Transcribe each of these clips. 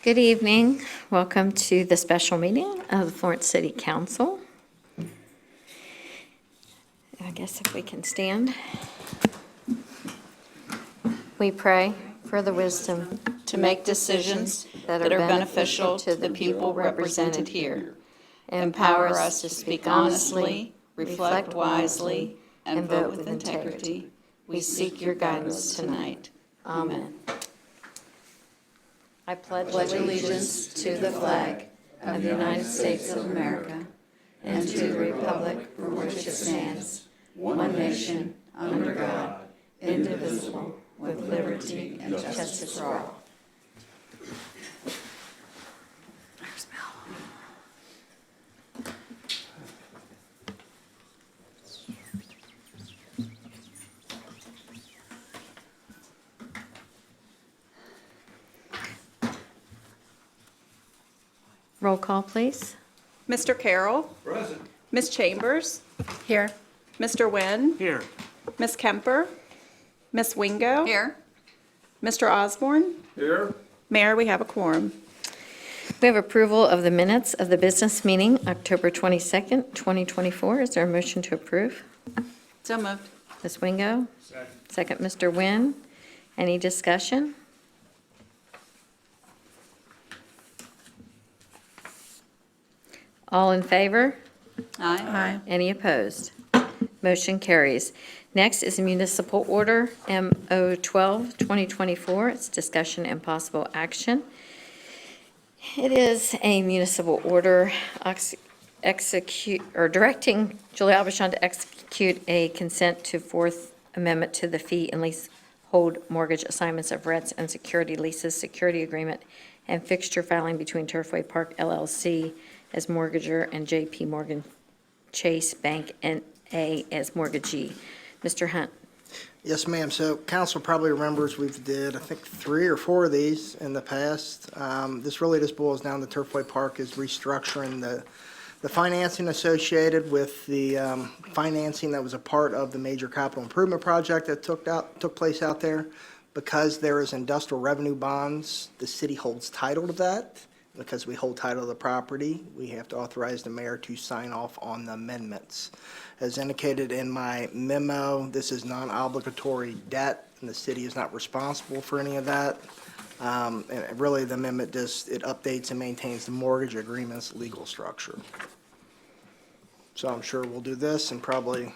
Good evening. Welcome to the special meeting of the Florence City Council. I guess if we can stand. We pray for the wisdom to make decisions that are beneficial to the people represented here. Empower us to speak honestly, reflect wisely, and vote with integrity. We seek your guidance tonight. Amen. I pledge Allegiance to the flag of the United States of America and to the republic for which it stands, one nation, under God, indivisible, with liberty and justice for all. Roll call, please. Mr. Carroll. Present. Ms. Chambers. Here. Mr. Wynn. Here. Ms. Kemper. Ms. Wingo. Here. Mr. Osborne. Here. Mayor, we have a quorum. We have approval of the minutes of the business meeting, October 22nd, 2024. Is there a motion to approve? So moved. Ms. Wingo? Second. Second, Mr. Wynn. Any discussion? All in favor? Aye. Any opposed? Motion carries. Next is municipal order MO12, 2024. It's discussion and possible action. It is a municipal order directing Julie Aubuchon to execute a consent to Fourth Amendment to the fee and leasehold mortgage assignments of rents and security leases, security agreement, and fixture filing between Turfway Park LLC as mortgager and J.P. Morgan Chase Bank N.A. as mortgagee. Mr. Hunt. Yes, ma'am. So council probably remembers we've did, I think, 3 or 4 of these in the past. This really just boils down to Turfway Park is restructuring the financing associated with the financing that was a part of the major capital improvement project that took place out there. Because there is industrial revenue bonds, the city holds title to that. Because we hold title of the property, we have to authorize the mayor to sign off on the amendments. As indicated in my memo, this is non-obligatory debt, and the city is not responsible for any of that. And really, the amendment it updates and maintains the mortgage agreement's legal structure. So I'm sure we'll do this and probably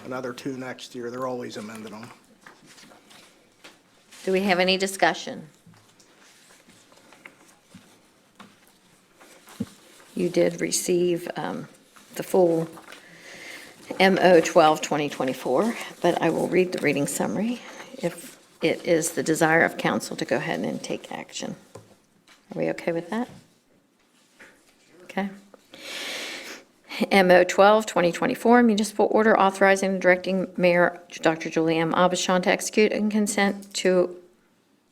another 2 next year. They're always amending them. Do we have any discussion? You did receive the full MO12 2024, but I will read the reading summary if it is the desire of council to go ahead and take action. Are we okay with that? Okay. MO12 2024, municipal order authorizing and directing Mayor Dr. Julie M. Aubuchon to execute and consent to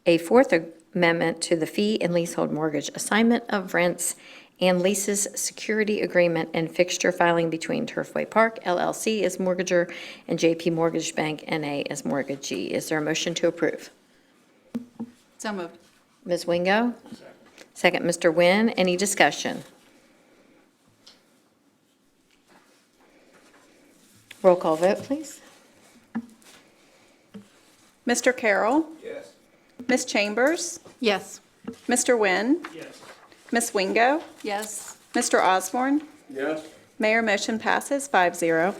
a Fourth Amendment to the fee and leasehold mortgage assignment of rents and leases security agreement and fixture filing between Turfway Park LLC as mortgager and J.P. Mortgage Bank N.A. as mortgagee. Is there a motion to approve? So moved. Ms. Wingo? Second, Mr. Wynn. Any discussion? Roll call vote, please. Mr. Carroll. Yes. Ms. Chambers. Yes. Mr. Wynn. Yes. Ms. Wingo. Yes. Mr. Osborne. Yes. Mayor, motion passes 5-0.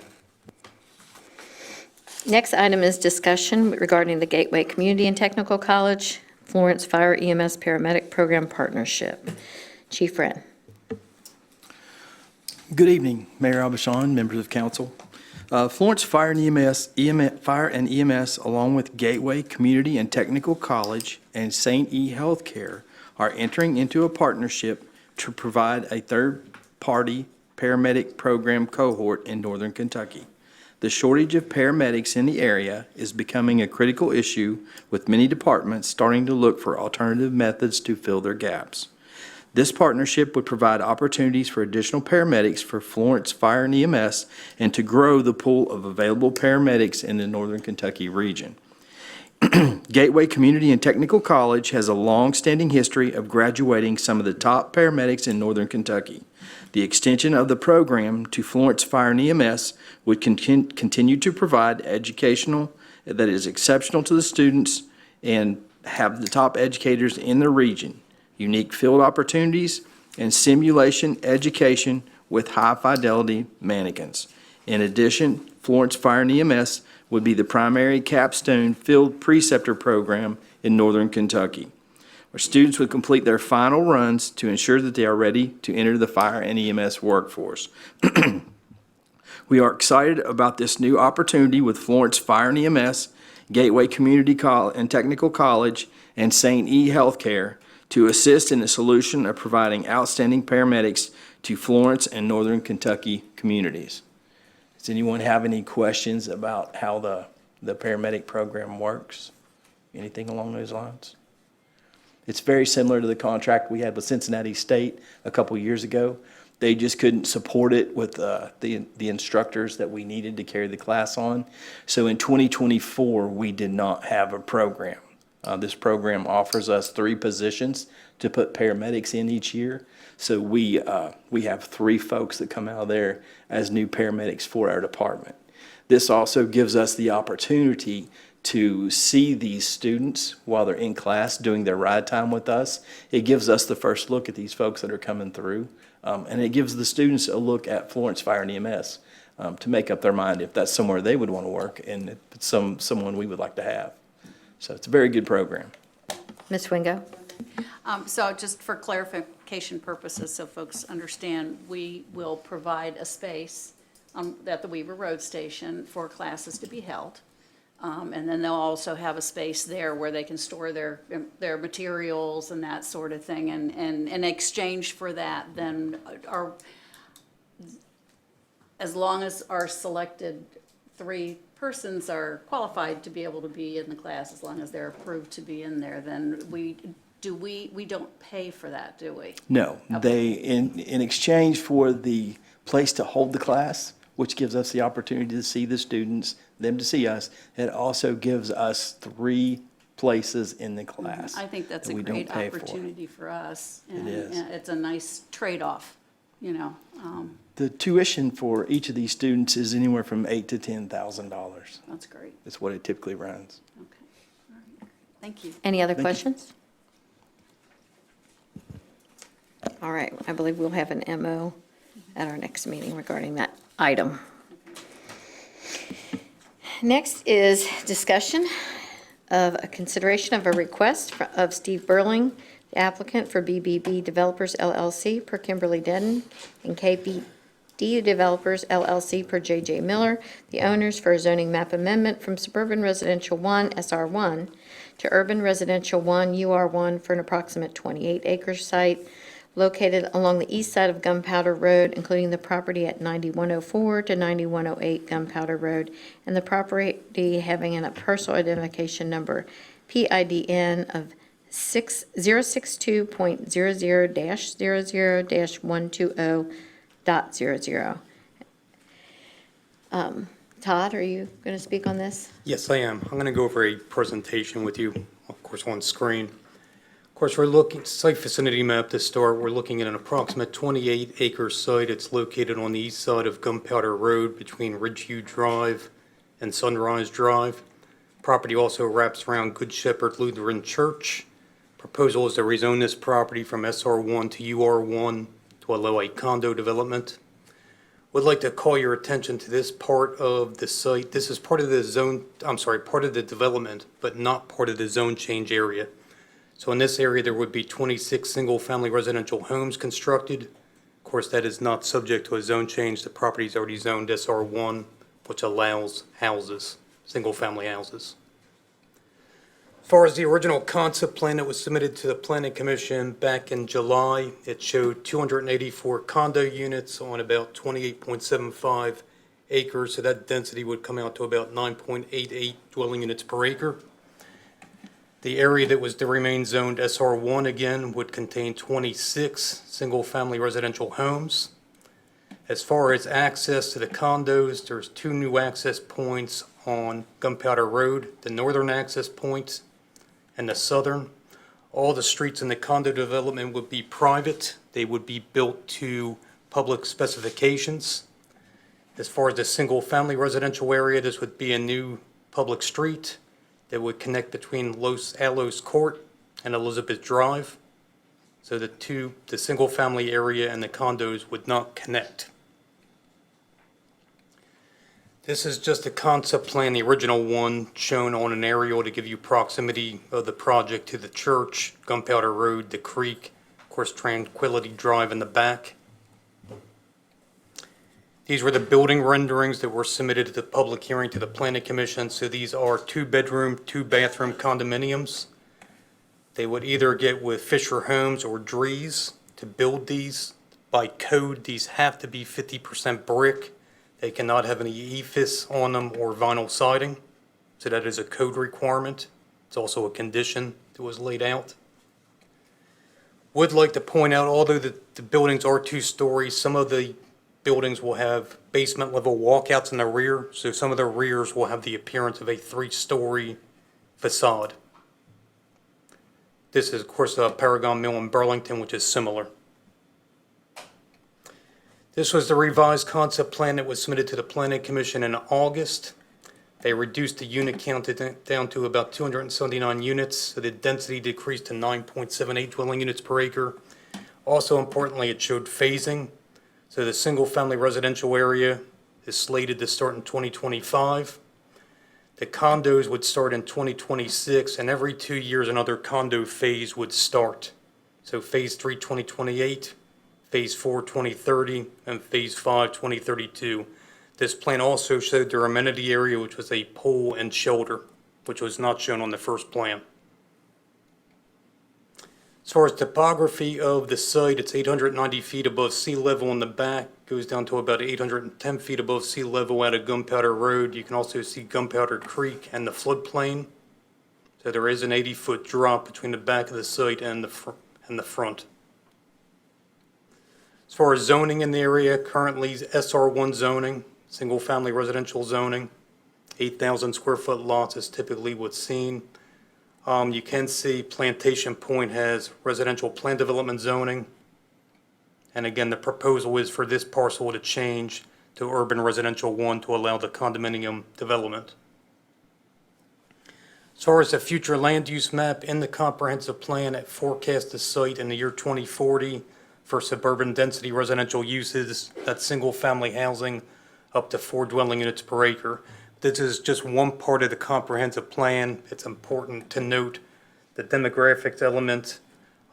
Next item is discussion regarding the Gateway Community and Technical College Florence Fire EMS Paramedic Program Partnership. Chief Wren. Good evening, Mayor Aubuchon, members of council. Florence Fire and EMS, along with Gateway Community and Technical College and St. E Healthcare, are entering into a partnership to provide a third-party paramedic program cohort in northern Kentucky. The shortage of paramedics in the area is becoming a critical issue, with many departments starting to look for alternative methods to fill their gaps. This partnership would provide opportunities for additional paramedics for Florence Fire and EMS and to grow the pool of available paramedics in the northern Kentucky region. Gateway Community and Technical College has a long-standing history of graduating some of the top paramedics in northern Kentucky. The extension of the program to Florence Fire and EMS would continue to provide educational that is exceptional to the students and have the top educators in the region, unique field opportunities, and simulation education with high-fidelity mannequins. In addition, Florence Fire and EMS would be the primary capstone field preceptor program in northern Kentucky, where students would complete their final runs to ensure that they are ready to enter the fire and EMS workforce. We are excited about this new opportunity with Florence Fire and EMS, Gateway Community and Technical College, and St. E Healthcare to assist in the solution of providing outstanding paramedics to Florence and northern Kentucky communities. Does anyone have any questions about how the paramedic program works? Anything along those lines? It's very similar to the contract we had with Cincinnati State a couple years ago. They just couldn't support it with the instructors that we needed to carry the class on. So in 2024, we did not have a program. This program offers us 3 positions to put paramedics in each year. So we have 3 folks that come out of there as new paramedics for our department. This also gives us the opportunity to see these students while they're in class doing their ride time with us. It gives us the first look at these folks that are coming through. And it gives the students a look at Florence Fire and EMS to make up their mind if that's somewhere they would want to work and if it's someone we would like to have. So it's a very good program. Ms. Wingo? So just for clarification purposes, so folks understand, we will provide a space at the Weaver Road Station for classes to be held. And then they'll also have a space there where they can store their materials and that sort of thing. And in exchange for that, then as long as our selected 3 persons are qualified to be able to be in the class, as long as they're approved to be in there, then we don't pay for that, do we? No, they, in exchange for the place to hold the class, which gives us the opportunity to see the students, them to see us, it also gives us 3 places in the class. I think that's that a we don't great pay for. opportunity for us. It is. And it's a nice trade-off, you know. The tuition for each of these students is anywhere from $8,000 to $10,000. That's great. That's what it typically runs. Okay. All right. Thank you. Any other Thank you. questions? All right, I believe we'll have an MO at our next meeting regarding that item. Next is discussion of a consideration of a request of Steve Burling, the applicant for BBB Developers LLC per Kimberly Dedden, and KBD Developers LLC per J.J. Miller, the owners, for a zoning map amendment from Suburban Residential 1 SR1 to Urban Residential 1 UR1 for an approximate 28-acre site located along the east side of Gunpowder Road, including the property at 9104 to 9108 Gunpowder Road, and the property having a parcel identification number PIDN of 060.00-00-120.00. Todd, are you going to speak on this? Yes, I am. I'm going to go over a presentation with you, of course, on screen. Of course, we're looking, site vicinity map to start, we're looking at an approximate 28-acre site. It's located on the east side of Gunpowder Road between Ridgeview Drive and Sunrise Drive. Property also wraps around Good Shepherd Lutheran Church. Proposal is to rezone this property from SR1 to UR1 to allow a condo development. Would like to call your attention to this part of the site. This is part of the part of the development, but not part of the zone change area. So in this area, there would be 26 single-family residential homes constructed. Of course, that is not subject to a zone change. The property is already zoned SR1, which allows houses, single-family houses. As far as the original concept plan that was submitted to the Planning Commission back in July, it showed 284 condo units on about 28.75 acres. So that density would come out to about 9.88 dwelling units per acre. The area that was to remain zoned SR1 again would contain 26 single-family residential homes. As far as access to the condos, there's 2 new access points on Gunpowder Road, the northern access points, and the southern. All the streets in the condo development would be private. They would be built to public specifications. As far as the single-family residential area, this would be a new public street that would connect between Los Alamos Court and Elizabeth Drive. So the single-family area and the condos would not connect. This is just a concept plan, the original one, shown on an aerial to give you proximity of the project to the church, Gunpowder Road, the creek, of course, Tranquility Drive in the back. These were the building renderings that were submitted to the public hearing to the Planning Commission. So these are 2-bedroom, 2-bathroom condominiums. They would either get with Fisher Homes or Drees to build these. By code, these have to be 50% brick. They cannot have any EIFS on them or vinyl siding. So that is a code requirement. It's also a condition that was laid out. Would like to point out, although the buildings are 2-story, some of the buildings will have basement level walkouts in the rear. So some of the rears will have the appearance of a 3-story facade. This is, of course, Paragon Mill in Burlington, which is similar. This was the revised concept plan that was submitted to the Planning Commission in August. They reduced the unit count down to about 279 units, so the density decreased to 9.78 dwelling units per acre. Also importantly, it showed phasing. So the single-family residential area is slated to start in 2025. The condos would start in 2026, and every 2 years another condo phase would start. So phase 3, 2028, phase 4, 2030, and phase 5, 2032. This plan also showed their amenity area, which was a pool and shelter, which was not shown on the first plan. As far as topography of the site, it's 890 feet above sea level in the back, goes down to about 810 feet above sea level out of Gunpowder Road. You can also see Gunpowder Creek and the floodplain. So there is an 80-foot drop between the back of the site and the front. As far as zoning in the area, currently SR1 zoning, single-family residential zoning, 8,000 square foot lots is typically what's seen. You can see Plantation Point has residential plan development zoning. And again, the proposal is for this parcel to change to urban residential 1 to allow the condominium development. As far as the future land use map in the comprehensive plan, it forecasts the site in the year 2040 for suburban density residential uses, that's single-family housing up to 4 dwelling units per acre. This is just one part of the comprehensive plan. It's important to note the demographics element.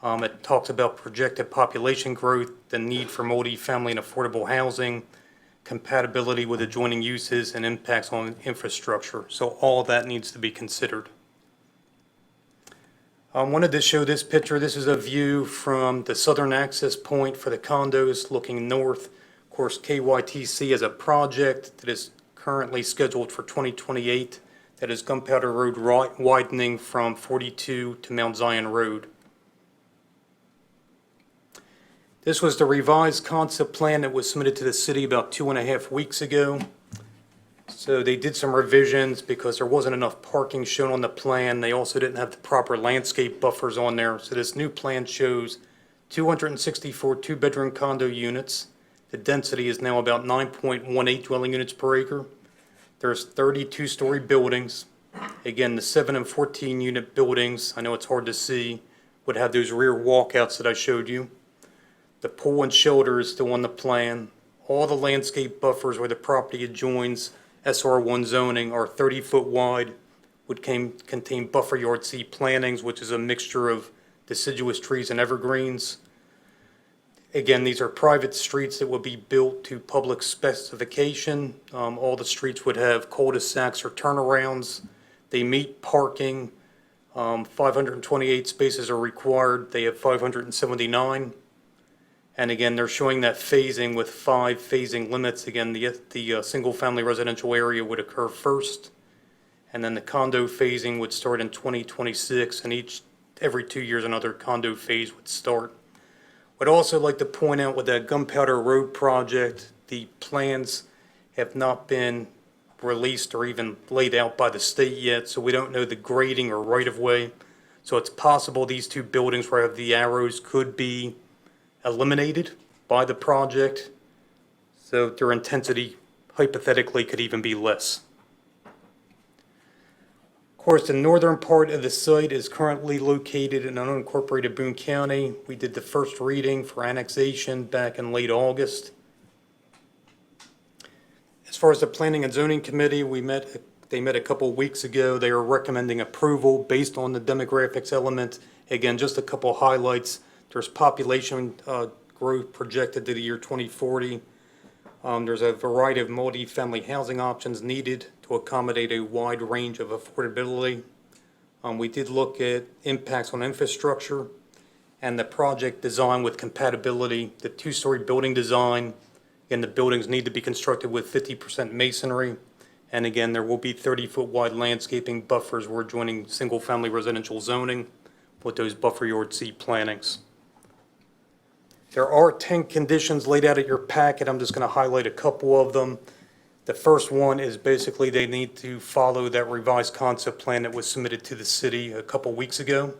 It talks about projected population growth, the need for multifamily and affordable housing, compatibility with adjoining uses, and impacts on infrastructure. So all that needs to be considered. I wanted to show this picture. This is a view from the southern access point for the condos looking north. Of course, KYTC is a project that is currently scheduled for 2028. That is Gunpowder Road widening from 42 to Mount Zion Road. This was the revised concept plan that was submitted to the city about 2.5 weeks ago. So they did some revisions because there wasn't enough parking shown on the plan. They also didn't have the proper landscape buffers on there. So this new plan shows 264 2-bedroom condo units. The density is now about 9.18 dwelling units per acre. There's 32-story buildings. Again, the 7 and 14 unit buildings, I know it's hard to see, would have those rear walkouts that I showed you. The pool and shelter is still on the plan. All the landscape buffers where the property adjoins SR1 zoning are 30-foot wide, would contain buffer yard C plantings, which is a mixture of deciduous trees and evergreens. Again, these are private streets that will be built to public specification. All the streets would have cul-de-sacs or turnarounds. They meet parking. 528 spaces are required. They have 579. And again, they're showing that phasing with 5 phasing limits. Again, the single-family residential area would occur first, and then the condo phasing would start in 2026, and every 2 years another condo phase would start. I'd also like to point out with that Gunpowder Road project, the plans have not been released or even laid out by the state yet, so we don't know the grading or right-of-way. So it's possible these two buildings where I have the arrows could be eliminated by the project, so their intensity hypothetically could even be less. Of course, the northern part of the site is currently located in unincorporated Boone County. We did the first reading for annexation back in late August. As far as the Planning and Zoning Committee, they met a couple of weeks ago. They are recommending approval based on the demographics element. Again, just a couple of highlights. There's population growth projected to the year 2040. There's a variety of multi-family housing options needed to accommodate a wide range of affordability. We did look at impacts on infrastructure and the project design with compatibility, the two-story building design, and the buildings need to be constructed with 50% masonry. And again, there will be 30-foot wide landscaping buffers. We're joining single-family residential zoning with those buffer yard C plantings. There are 10 conditions laid out at your packet. I'm just going to highlight a couple of them. The first one is basically they need to follow that revised concept plan that was submitted to the city a couple weeks ago.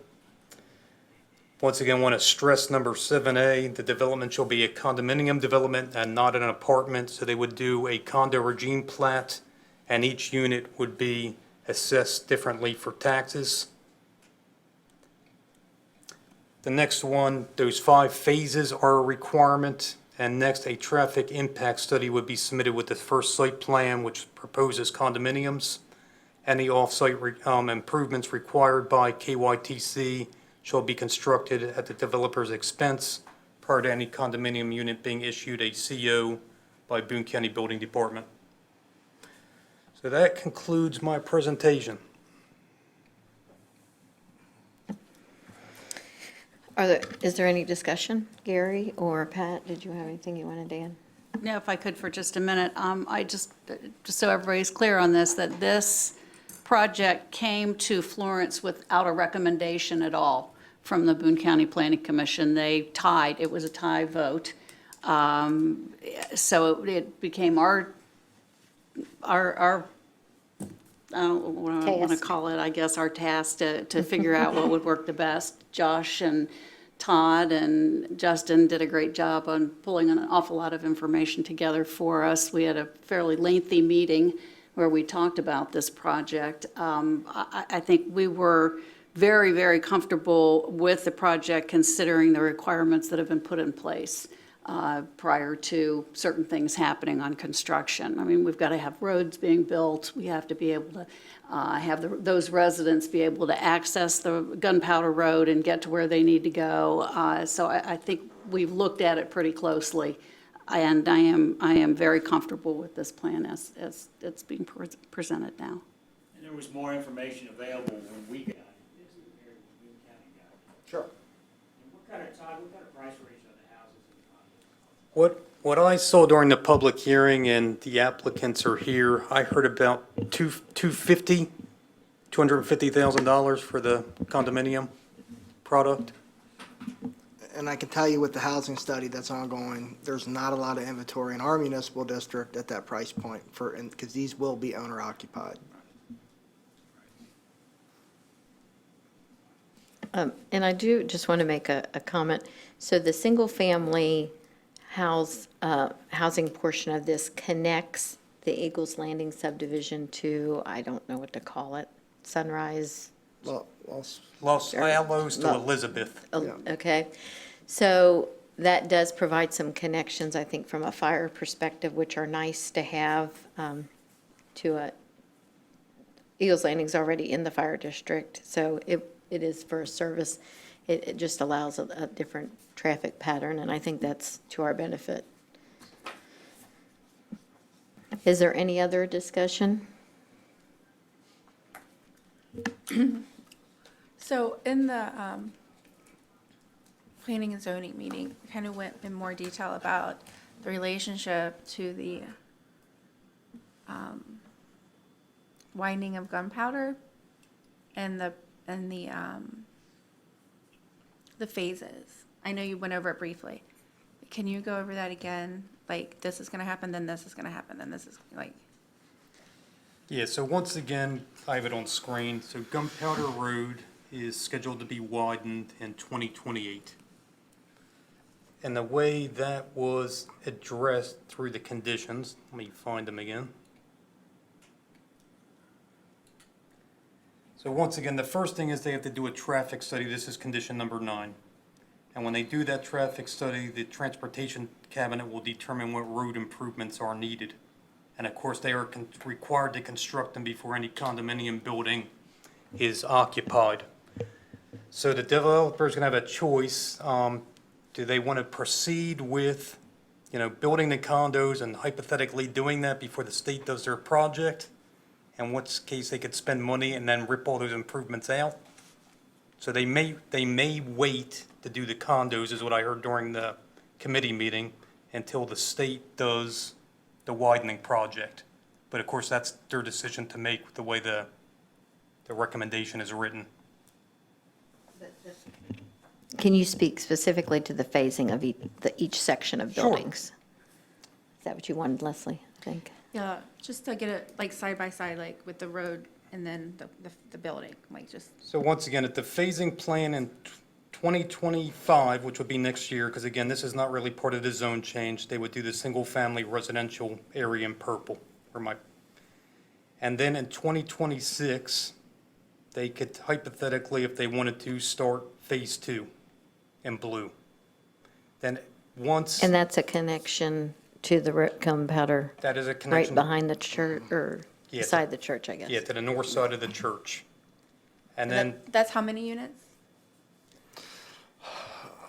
Once again, I want to stress number 7A, the development shall be a condominium development and not an apartment. So they would do a condo regime plat, and each unit would be assessed differently for taxes. The next one, those 5 phases are a requirement. And next, a traffic impact study would be submitted with the first site plan, which proposes condominiums. Any off-site improvements required by KYTC shall be constructed at the developer's expense prior to any condominium unit being issued a CO by Boone County Building Department. So that concludes my presentation. Is there any discussion? Gary or Pat, did you have anything you wanted to add? No, if I could for just a minute, just so everybody's clear on this, that this project came to Florence without a recommendation at all from the Boone County Planning Commission. They tied, it was a tie vote. So it became our, I don't know what I want to Task. call it, I guess, our task to figure out what would work the best. Josh and Todd and Justin did a great job on pulling an awful lot of information together for us. We had a fairly lengthy meeting where we talked about this project. I think we were very, very comfortable with the project considering the requirements that have been put in place prior to certain things happening on construction. I mean, we've got to have roads being built. We have to be able to have those residents be able to access the Gunpowder Road and get to where they need to go. So I think we've looked at it pretty closely, and I am very comfortable with this plan as it's being presented now. And there was more information available when we got it as compared to when Boone County got it. Sure. And what kind of price range are the houses and the condos? What I saw during the public hearing, and the applicants are here, I heard about $250,000 for the condominium product. And I can tell you with the housing study that's ongoing, there's not a lot of inventory in our municipal district at that price point because these will be owner occupied. And I do just want to make a comment. So the single-family housing portion of this connects the Eagles Landing subdivision to, I don't know what to call it, Sunrise, Well, Los Alamos to Elizabeth. okay? So that does provide some connections, I think, from a fire perspective, which are nice to have to a, Eagles Landing's already in the fire district, so it is for a service. It just allows a different traffic pattern, and I think that's to our benefit. Is there any other discussion? So in the planning and zoning meeting, we kind of went in more detail about the relationship to the winding of gunpowder and the phases. I know you went over it briefly. Can you go over that again? Like, this is going to happen, then this is going to happen, then this is like. Yeah, so once again, I have it on screen. So Gunpowder Road is scheduled to be widened in 2028. And the way that was addressed through the conditions, let me find them again. So once again, the first thing is they have to do a traffic study. This is condition number 9. And when they do that traffic study, the Transportation Cabinet will determine what road improvements are needed. And of course, they are required to construct them before any condominium building is occupied. So the developer's gonna have a choice. Do they want to proceed with, building the condos and hypothetically doing that before the state does their project? In which case they could spend money and then rip all those improvements out. So they may wait to do the condos, is what I heard during the committee meeting, until the state does the widening project. But of course, that's their decision to make, the way the recommendation is written. Can you speak specifically to the phasing of each section of Sure. buildings? Is that what you wanted, Leslie, I think? Yeah, just to get it like side by side, like with the road and then the building, like just, So once again, at the phasing plan in 2025, which would be next year, because again, this is not really part of the zone change, they would do the single-family residential area in purple, and then in 2026, they could hypothetically, if they wanted to, start Phase 2 in blue. Then once, And that's a connection to the Gunpowder, that is a right connection. behind the church, or Yeah, beside the church, I guess. Yeah, to the north side of the church. And then that's how many units?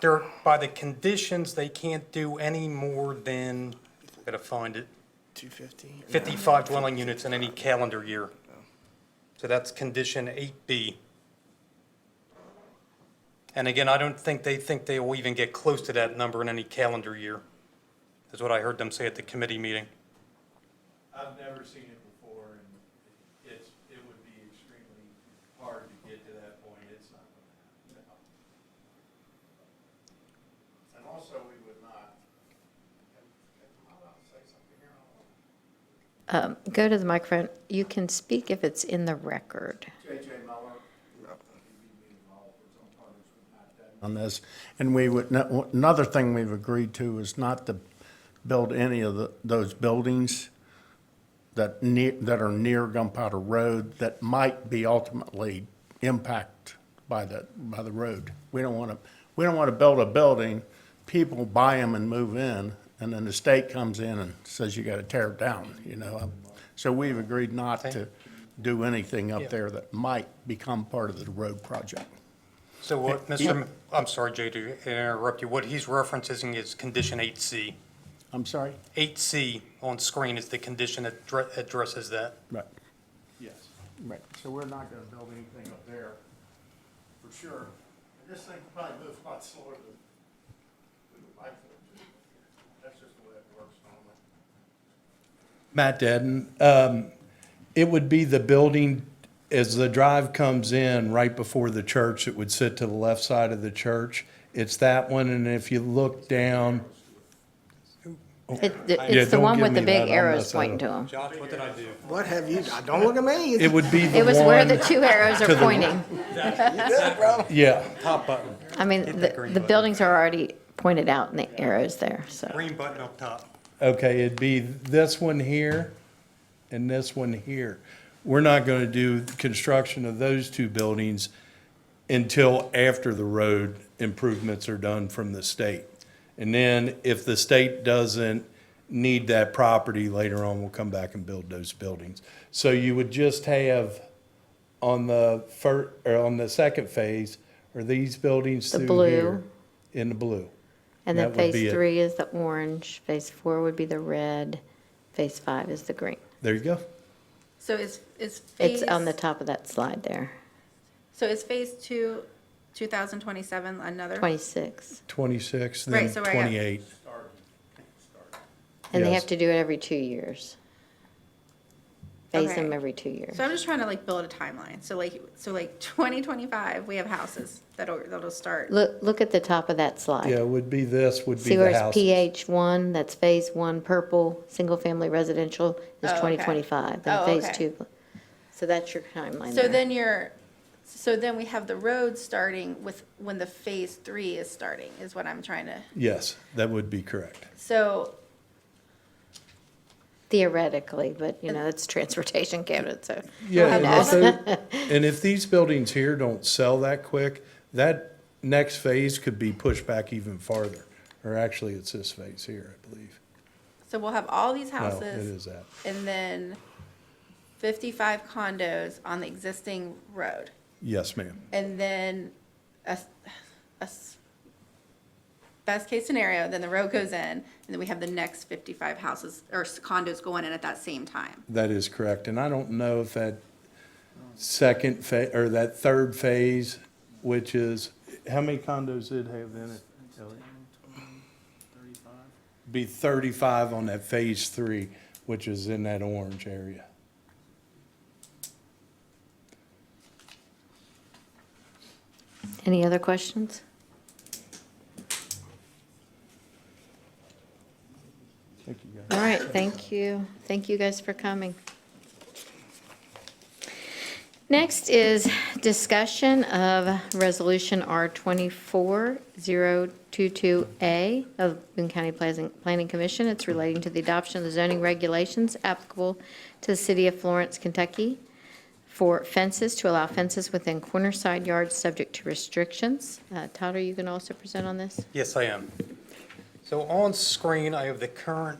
they're, by the conditions, they can't do any more than, I gotta find it, 250? 55 dwelling units in any calendar year. So that's condition 8B. And again, I don't think they will even get close to that number in any calendar year, is what I heard them say at the committee meeting. I've never seen it before, and it would be extremely hard to get to that point. It's not going to happen. And also, we would not, am I allowed to say something here? Go to the microphone. You can speak if it's in the record. J.J. Muller. On this, and we would, another thing we've agreed to is not to build any of those buildings that are near Gunpowder Road that might be ultimately impacted by the road. We don't want to build a building, people buy them and move in, and then the state comes in and says you got to tear it down, So we've agreed not to do anything up there that might become part of the road project. So what, I'm sorry, Jay, to interrupt you, what he's referencing is condition 8C. I'm sorry? 8C on screen is the condition that addresses that. Right. Yes. Right. So we're not going to build anything up there, for sure. This thing probably moves a lot slower than we would like it to. That's just the way it works normally. Matt Dedden, it would be the building, as the drive comes in right before the church, it would sit to the left side of the church. It's that one, and if you look down, It's the don't one give with the me big that, I'll arrows mess that pointing up. to them. Josh, what did I do? What have you, don't look at me. it would be the one. It was where the two arrows to are the- pointing. Yeah, Top button, I mean, Hit that green the button. buildings are already pointed out in the arrows there, so. green button up top. okay, it'd be this one here and this one here. We're not going to do construction of those two buildings until after the road improvements are done from the state. And then if the state doesn't need that property, later on, we'll come back and build those buildings. So you would just have on the on the second phase, are these buildings The through blue. here? In the blue. And then That would be phase it. 3 is the orange, phase 4 would be the red, phase 5 is the green. There you go. So is phase? It's on the top of that slide there, So is phase 2, 2027, another? 26. 26, then Right, so I got- 28. And they Yes. have to do it every 2 years. phase Okay. them every 2 years. So I'm just trying to like build a timeline. So like 2025, we have houses that'll start. Look at the top of that slide. Yeah, would be See the where it's houses. PH1, that's phase 1 purple, single-family residential is Oh, okay. 2025. Then Oh, phase okay. 2. So that's your timeline So there. then we have the road starting with when the phase 3 is starting, is what I'm trying to, Yes, that would be correct. so, Theoretically, but, it's transportation cabinet, so. Yeah, have and all if these buildings here don't sell that quick, that next phase could be pushed back even farther. Or actually, it's this phase here, I believe. so we'll have all these No, houses. it is that. And then 55 condos on the existing road. Yes, ma'am. And then best case scenario, then the road goes in, and then we have the next 55 houses or condos going in at that same time. That is correct. And I don't know if that second phase, or that third phase, which is, how many condos did it have in it? Elliot? Be 35 on that phase 3, which is in that orange area. Any other questions? Thank you, guys. All right, thank you. Thank you guys for coming. Next is discussion of Resolution R24022A of Boone County Planning Commission. It's relating to the adoption of the zoning regulations applicable to the city of Florence, Kentucky for fences, to allow fences within corner side yards subject to restrictions. Todd, are you going to also present on this? Yes, I am. So on screen, I have the current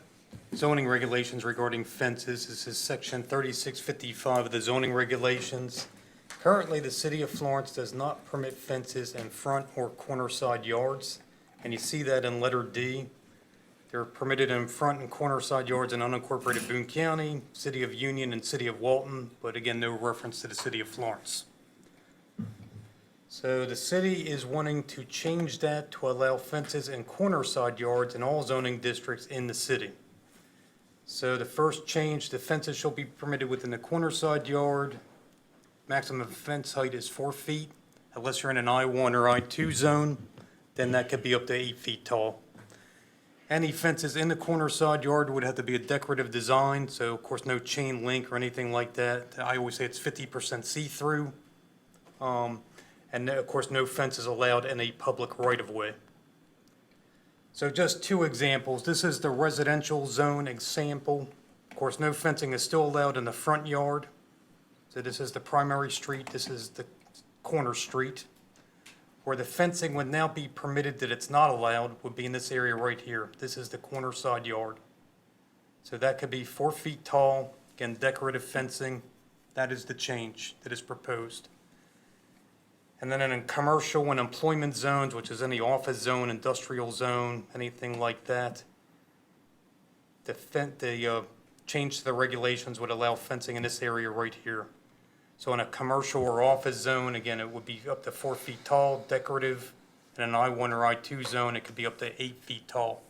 zoning regulations regarding fences. This is section 3655 of the zoning regulations. Currently, the city of Florence does not permit fences in front or corner side yards, and you see that in letter D. They're permitted in front and corner side yards in unincorporated Boone County, city of Union, and city of Walton, but again, no reference to the city of Florence. So the city is wanting to change that to allow fences in corner side yards in all zoning districts in the city. So the first change, the fences shall be permitted within the corner side yard. Maximum fence height is 4 feet, unless you're in an I-1 or I-2 zone, then that could be up to 8 feet tall. Any fences in the corner side yard would have to be a decorative design, so of course no chain link or anything like that. I always say it's 50% see-through. And of course, no fence is allowed in a public right-of-way. So just two examples. This is the residential zone example. Of course, no fencing is still allowed in the front yard. So this is the primary street, this is the corner street. Where the fencing would now be permitted that it's not allowed would be in this area right here. This is the corner side yard. So that could be 4 feet tall, again, decorative fencing. That is the change that is proposed. And then in commercial and employment zones, which is any office zone, industrial zone, anything like that, the change to the regulations would allow fencing in this area right here. So in a commercial or office zone, again, it would be up to 4 feet tall, decorative. In an I-1 or I-2 zone, it could be up to 8 feet tall.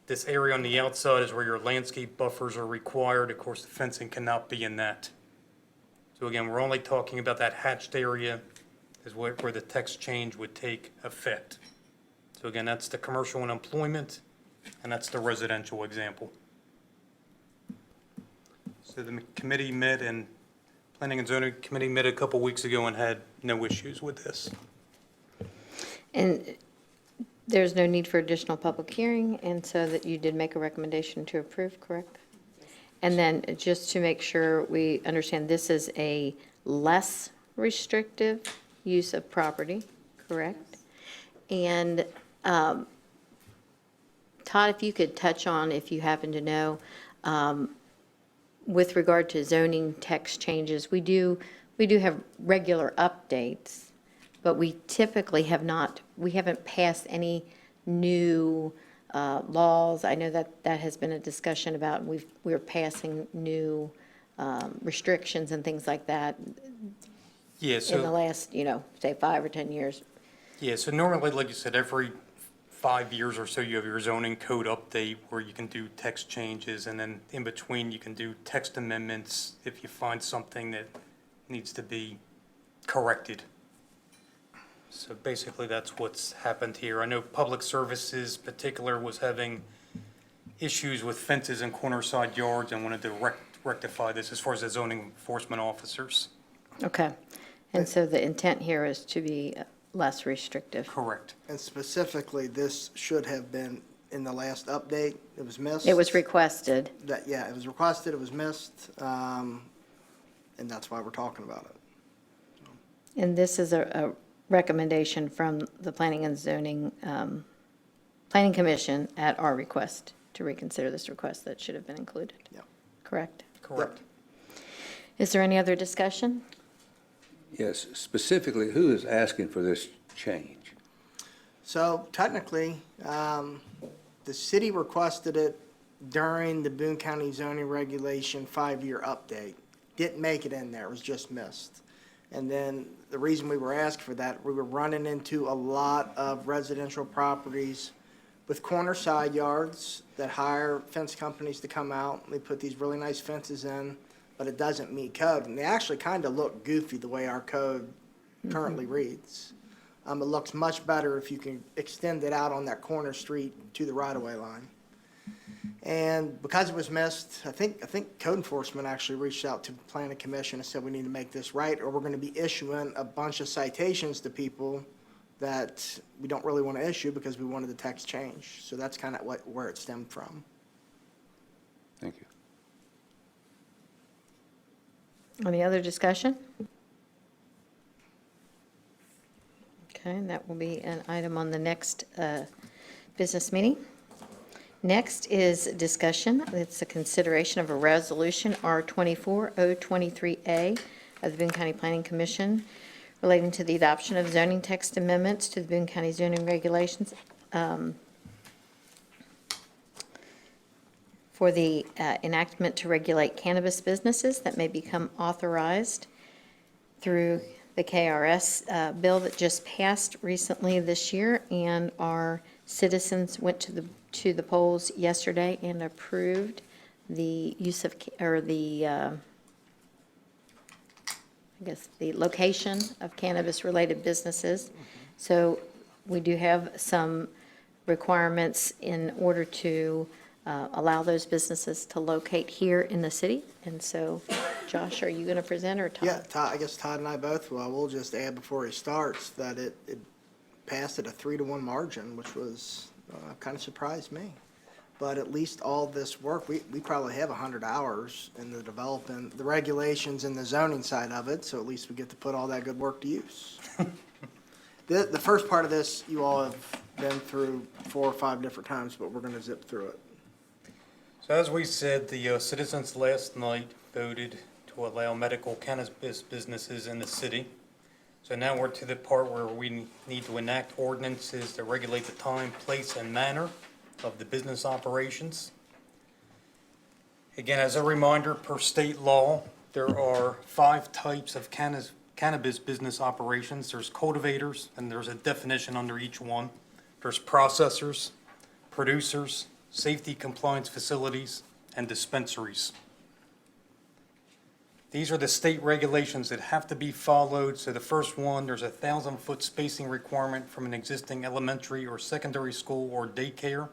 This area on the outside is where your landscape buffers are required. Of course, the fencing cannot be in that. So again, we're only talking about that hatched area is where the text change would take effect. So again, that's the commercial and employment, and that's the residential example. So the committee met, and Planning and Zoning Committee met a couple weeks ago and had no issues with this. And there's no need for additional public hearing, and so that you did make a recommendation to approve, correct? And then just to make sure we understand, this is a less restrictive use of property, correct? And Todd, if you could touch on, if you happen to know, with regard to zoning text changes, we do have regular updates, but we typically we haven't passed any new laws. I know that has been a discussion about, we're passing new restrictions and things like that Yeah, in the so, last, say 5 or 10 years. yeah, so normally, like you said, every 5 years or so, you have your zoning code update where you can do text changes, and then in between, you can do text amendments if you find something that needs to be corrected. So basically, that's what's happened here. I know Public Services particular was having issues with fences and corner side yards and wanted to rectify this as far as the zoning enforcement officers. Okay. And so the intent here is to be less restrictive. Correct. And specifically, this should have been in the last update. It was missed. It was requested. Yeah, it was requested, it was missed, and that's why we're talking about it. And this is a recommendation from the Planning and Zoning, Planning Commission at our request to reconsider this request that should have been included. Yep. Correct? Correct. Is there any other discussion? Yes, specifically, who is asking for this change? So technically, the city requested it during the Boone County zoning regulation 5-year update. Didn't make it in there, it was just missed. And then the reason we were asked for that, we were running into a lot of residential properties with corner side yards that hire fence companies to come out. They put these really nice fences in, but it doesn't meet code. And they actually kind of look goofy the way our code currently reads. It looks much better if you can extend it out on that corner street to the right-of-way line. And because it was missed, I think code enforcement actually reached out to the planning commission and said we need to make this right, or we're going to be issuing a bunch of citations to people that we don't really want to issue because we wanted the text changed. So that's kind of where it stemmed from. Thank you. Any other discussion? Okay, and that will be an item on the next business meeting. Next is discussion. It's a consideration of a resolution, R-24-023A of the Boone County Planning Commission relating to the adoption of zoning text amendments to the Boone County zoning regulations for the enactment to regulate cannabis businesses that may become authorized through the KRS bill that just passed recently this year, and our citizens went to the polls yesterday and approved the use of, or the, I guess, the location of cannabis-related businesses. So we do have some requirements in order to allow those businesses to locate here in the city. And so, Josh, are you going to present, or Todd? Yeah, Todd, I guess Todd and I both will. We'll just add before he starts that it passed at a 3-1 margin, which was kind of surprised me. But at least all this work, we probably have 100 hours in the development, the regulations and the zoning side of it, so at least we get to put all that good work to use. The first part of this, you all have been through 4 or 5 different times, but we're going to zip through it. So as we said, the citizens last night voted to allow medical cannabis businesses in the city. So now we're to the part where we need to enact ordinances to regulate the time, place, and manner of the business operations. Again, as a reminder, per state law, there are 5 types of cannabis business operations. There's cultivators, and there's a definition under each one. There's processors, producers, safety compliance facilities, and dispensaries. These are the state regulations that have to be followed. So the first one, there's a 1,000-foot spacing requirement from an existing elementary or secondary school or daycare.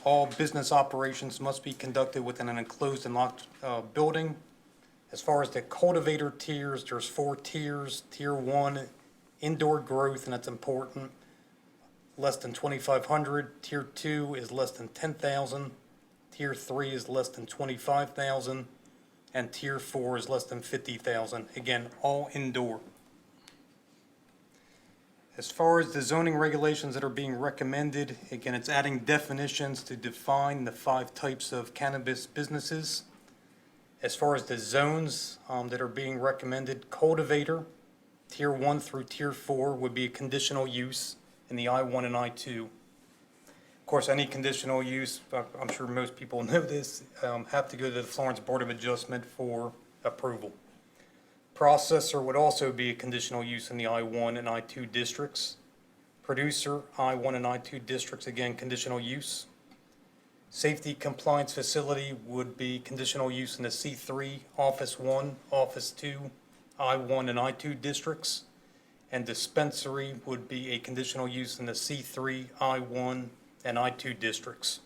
All business operations must be conducted within an enclosed and locked building. As far as the cultivator tiers, there's 4 tiers. Tier 1, indoor growth, and that's important, less than 2,500. Tier 2 is less than 10,000. Tier 3 is less than 25,000. And Tier 4 is less than 50,000. Again, all indoor. As far as the zoning regulations that are being recommended, again, it's adding definitions to define the 5 types of cannabis businesses. As far as the zones that are being recommended, cultivator, Tier 1 through Tier 4 would be a conditional use in the I-1 and I-2. Of course, any conditional use, I'm sure most people know this, have to go to the Florence Board of Adjustment for approval. Processor would also be a conditional use in the I-1 and I-2 districts. Producer, I-1 and I-2 districts, again, conditional use. Safety compliance facility would be conditional use in the C3, Office 1, Office 2, I-1 and I-2 districts. And dispensary would be a conditional use in the C3, I-1 and I-2 districts.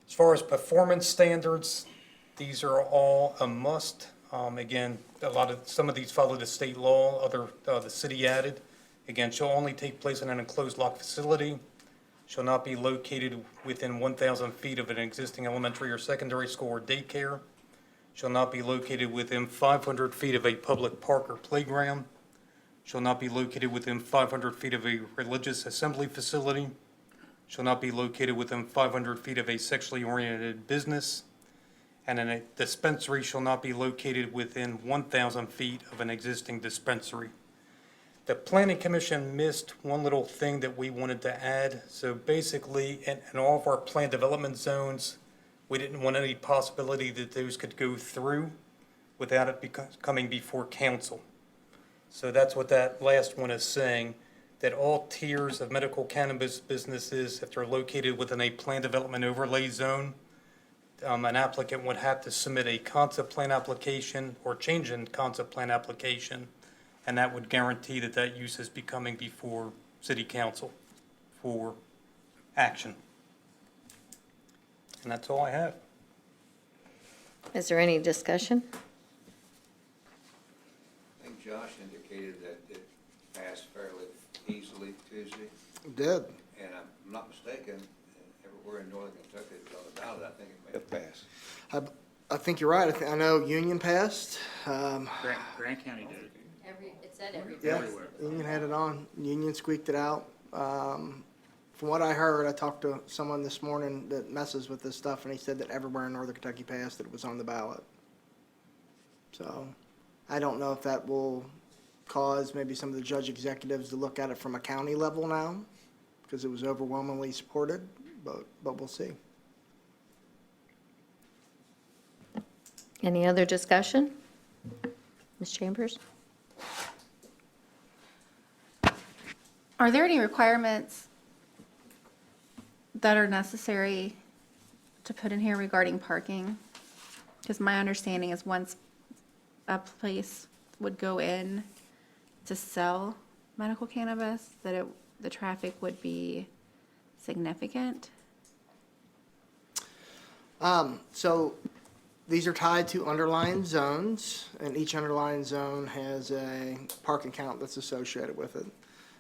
As far as performance standards, these are all a must. Again, some of these follow the state law, the city added. Again, shall only take place in an enclosed locked facility, shall not be located within 1,000 feet of an existing elementary or secondary school or daycare, shall not be located within 500 feet of a public park or playground, shall not be located within 500 feet of a religious assembly facility, shall not be located within 500 feet of a sexually oriented business, and a dispensary shall not be located within 1,000 feet of an existing dispensary. The Planning Commission missed one little thing that we wanted to add. So basically, in all of our planned development zones, we didn't want any possibility that those could go through without it coming before council. So that's what that last one is saying, that all tiers of medical cannabis businesses, if they're located within a planned development overlay zone, an applicant would have to submit a concept plan application or change in concept plan application, and that would guarantee that that use is becoming before city council for action. And that's all I have. Is there any discussion? I think Josh indicated that it passed fairly easily Tuesday, It did. and I'm not mistaken, everywhere in northern Kentucky that's on the ballot, I think it may have passed. I think you're right. I know Union passed. Grant County did it. It said Yeah, Union had it on. Union squeaked it out. From what I heard, I talked to someone this morning that messes with this stuff, and he said that everywhere in northern Kentucky passed, that it was on the ballot. So I don't know if that will cause maybe some of the judge executives to look at it from a county level now, because it was overwhelmingly supported, but we'll see. Any other discussion? Ms. Chambers? Are there any requirements that are necessary to put in here regarding parking? Because my understanding is once a place would go in to sell medical cannabis, that the traffic would be significant. So these are tied to underlying zones, and each underlying zone has a parking count that's associated with it.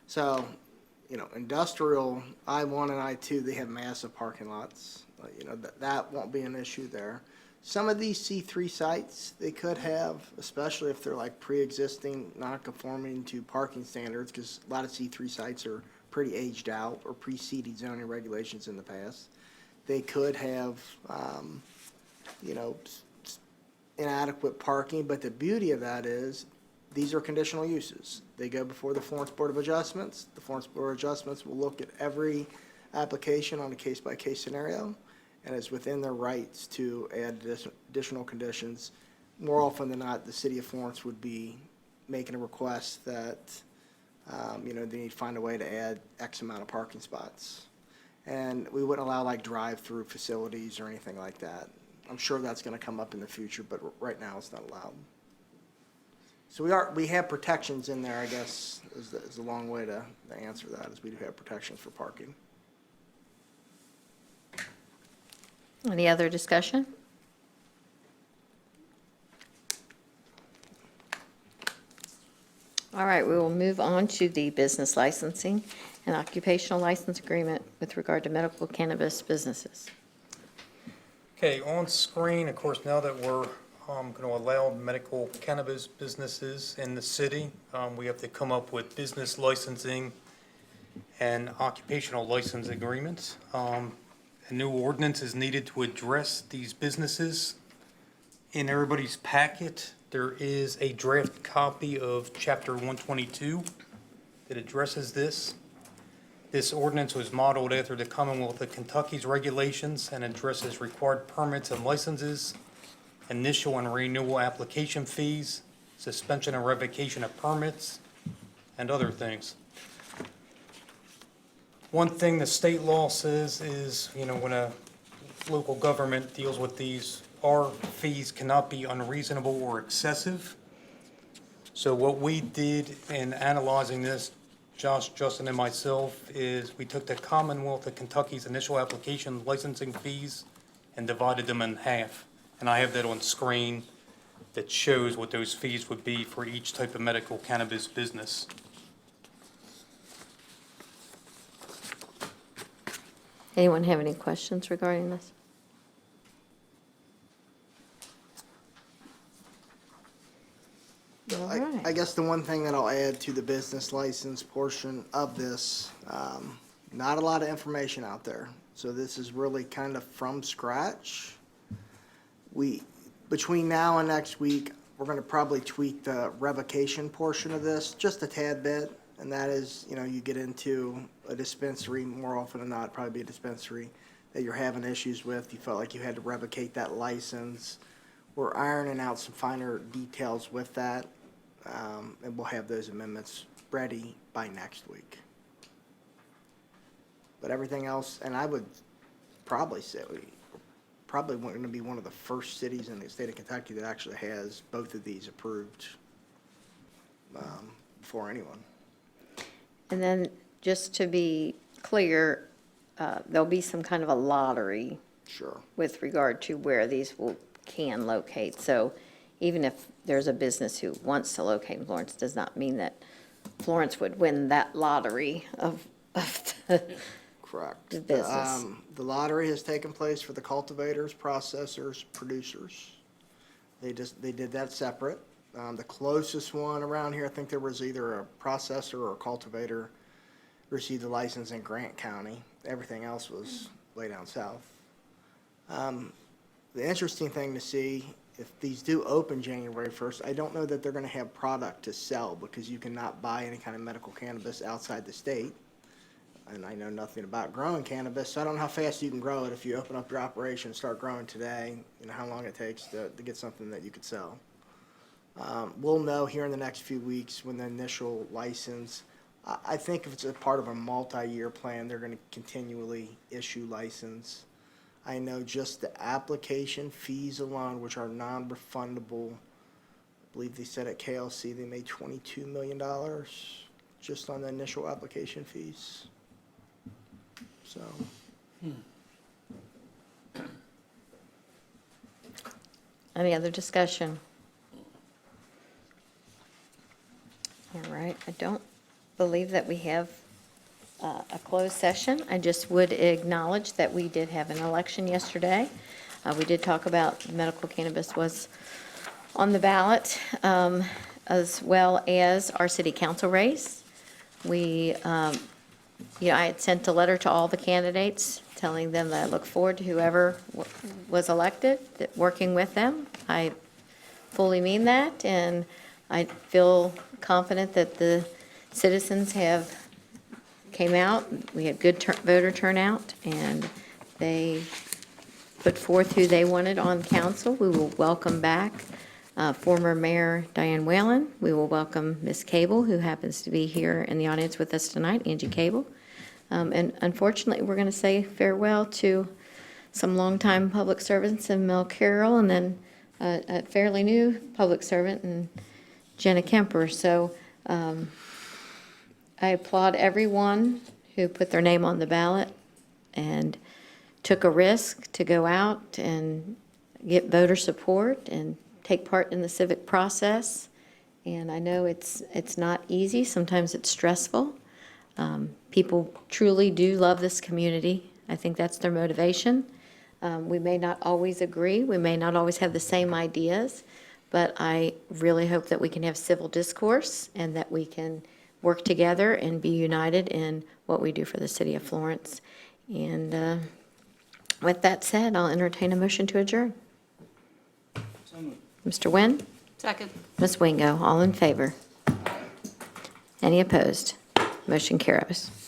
So, industrial, I-1 and I-2, they have massive parking lots. That won't be an issue there. Some of these C3 sites, they could have, especially if they're like pre-existing, non-conforming to parking standards, because a lot of C3 sites are pretty aged out or preceded zoning regulations in the past. They could have, inadequate parking, but the beauty of that is, these are conditional uses. They go before the Florence Board of Adjustments. The Florence Board of Adjustments will look at every application on a case-by-case scenario, and it's within their rights to add additional conditions. More often than not, the city of Florence would be making a request that, they need to find a way to add X amount of parking spots. And we wouldn't allow like drive-through facilities or anything like that. I'm sure that's going to come up in the future, but right now it's not allowed. So we have protections in there, I guess, is a long way to answer that, is we do have protections for parking. Any other discussion? All right, we will move on to the business licensing and occupational license agreement with regard to medical cannabis businesses. Okay, on screen, of course, now that we're going to allow medical cannabis businesses in the city, we have to come up with business licensing and occupational license agreements. A new ordinance is needed to address these businesses. In everybody's packet, there is a draft copy of Chapter 122 that addresses this. This ordinance was modeled after the Commonwealth of Kentucky's regulations and addresses required permits and licenses, initial and renewal application fees, suspension and revocation of permits, and other things. One thing the state law says is, when a local government deals with these, our fees cannot be unreasonable or excessive. So what we did in analyzing this, Josh, Justin, and myself, is we took the Commonwealth of Kentucky's initial application licensing fees and divided them in half. And I have that on screen that shows what those fees would be for each type of medical cannabis business. Anyone have any questions regarding this? All I right. guess the one thing that I'll add to the business license portion of this, not a lot of information out there. So this is really kind of from scratch. Between now and next week, we're going to probably tweak the revocation portion of this just a tad bit. And that is, you get into a dispensary, more often than not, probably be a dispensary that you're having issues with. You felt like you had to revocate that license. We're ironing out some finer details with that. And we'll have those amendments ready by next week. But everything else, and I would probably say, probably going to be one of the first cities in the state of Kentucky that actually has both of these approved before anyone. And then, just to be clear, there'll be some kind of a lottery Sure. with regard to where these can locate. So even if there's a business who wants to locate in Florence, does not mean that Florence would win that lottery of the Correct. The business. The lottery has taken place for the cultivators, processors, producers. They did that separate. The closest one around here, I think there was either a processor or a cultivator, received the license in Grant County. Everything else was way down south. The interesting thing to see, if these do open January 1st, I don't know that they're going to have product to sell because you cannot buy any kind of medical cannabis outside the state. And I know nothing about growing cannabis, so I don't know how fast you can grow it if you open up your operation and start growing today, how long it takes to get something that you could sell. We'll know here in the next few weeks when the initial license, I think if it's a part of a multi-year plan, they're going to continually issue license. I know just the application fees alone, which are non-refundable, I believe they said at KLC they made $22 million just on the initial application fees. So. Any other discussion? All right, I don't believe that we have a closed session. I just would acknowledge that we did have an election yesterday. We did talk about medical cannabis was on the ballot, as well as our city council race. I had sent a letter to all the candidates telling them that I look forward to whoever was elected, working with them. I fully mean that, and I feel confident that the citizens came out. We had good voter turnout, and they put forth who they wanted on council. We will welcome back former Mayor Diane Whalen. We will welcome Ms. Cable, who happens to be here in the audience with us tonight, Angie Cable. And unfortunately, we're going to say farewell to some longtime public servants in Mel Carroll, and then a fairly new public servant in Jenna Kemper. So I applaud everyone who put their name on the ballot and took a risk to go out and get voter support and take part in the civic process. And I know it's not easy. Sometimes it's stressful. People truly do love this community. I think that's their motivation. We may not always agree. We may not always have the same ideas, but I really hope that we can have civil discourse and that we can work together and be united in what we do for the city of Florence. And with that said, I'll entertain a motion to adjourn. Mr. Nguyen? Second. Ms. Wingo, all in favor? Any opposed? Motion carries.